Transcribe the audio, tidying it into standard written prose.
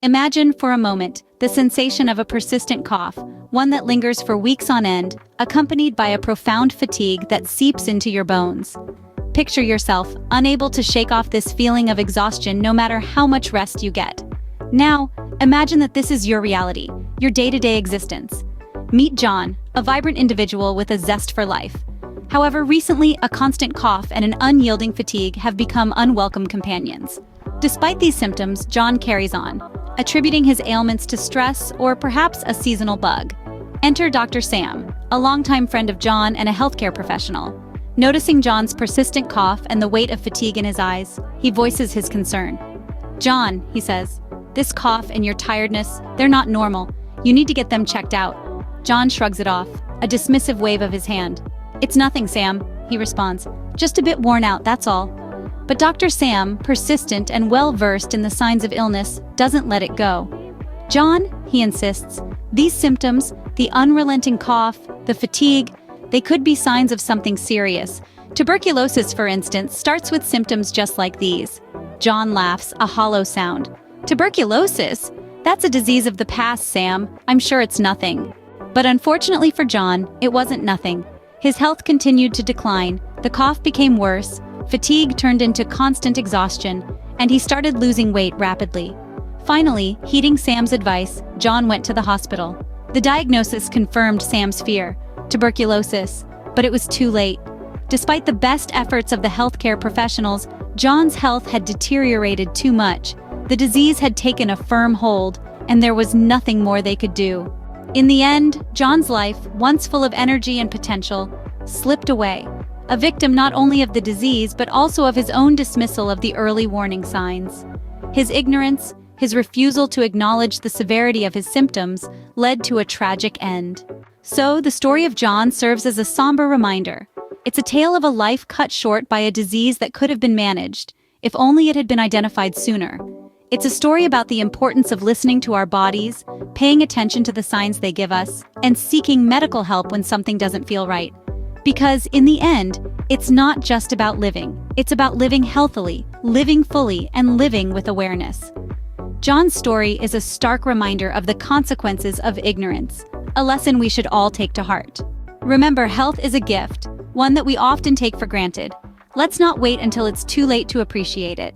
Imagine for a moment the sensation of a persistent cough, one that lingers for weeks on end, accompanied by a profound fatigue that seeps into your bones. Picture yourself unable to shake off this feeling of exhaustion no matter how much rest you get. Now, imagine that this is your reality, your day-to-day existence. Meet John, a vibrant individual with a zest for life. However, recently, a constant cough and an unyielding fatigue have become unwelcome companions. Despite these symptoms, John carries on, attributing his ailments to stress or perhaps a seasonal bug. Enter Dr. Sam, a longtime friend of John and a healthcare professional. Noticing John's persistent cough and the weight of fatigue in his eyes, he voices his concern. "John," he says, "this cough and your tiredness, they're not normal. You need to get them checked out." John shrugs it off, a dismissive wave of his hand. "It's nothing, Sam," he responds. "Just a bit worn out, that's all." But Dr. Sam, persistent and well-versed in the signs of illness, doesn't let it go. "John," he insists, "these symptoms, the unrelenting cough, the fatigue, they could be signs of something serious. Tuberculosis, for instance, starts with symptoms just like these." John laughs, a hollow sound. "Tuberculosis? That's a disease of the past, Sam. I'm sure it's nothing." But unfortunately for John, it wasn't nothing. His health continued to decline, the cough became worse, fatigue turned into constant exhaustion, and he started losing weight rapidly. Finally, heeding Sam's advice, John went to the hospital. The diagnosis confirmed Sam's fear, tuberculosis, but it was too late. Despite the best efforts of the healthcare professionals, John's health had deteriorated too much. The disease had taken a firm hold, and there was nothing more they could do. In the end, John's life, once full of energy and potential, slipped away, a victim not only of the disease but also of his own dismissal of the early warning signs. His ignorance, his refusal to acknowledge the severity of his symptoms, led to a tragic end. So, the story of John serves as a somber reminder. It's a tale of a life cut short by a disease that could have been managed, if only it had been identified sooner. It's a story about the importance of listening to our bodies, paying attention to the signs they give us, and seeking medical help when something doesn't feel right. Because, in the end, it's not just about living. It's about living healthily, living fully, and living with awareness. John's story is a stark reminder of the consequences of ignorance, a lesson we should all take to heart. Remember, health is a gift, one that we often take for granted. Let's not wait until it's too late to appreciate it.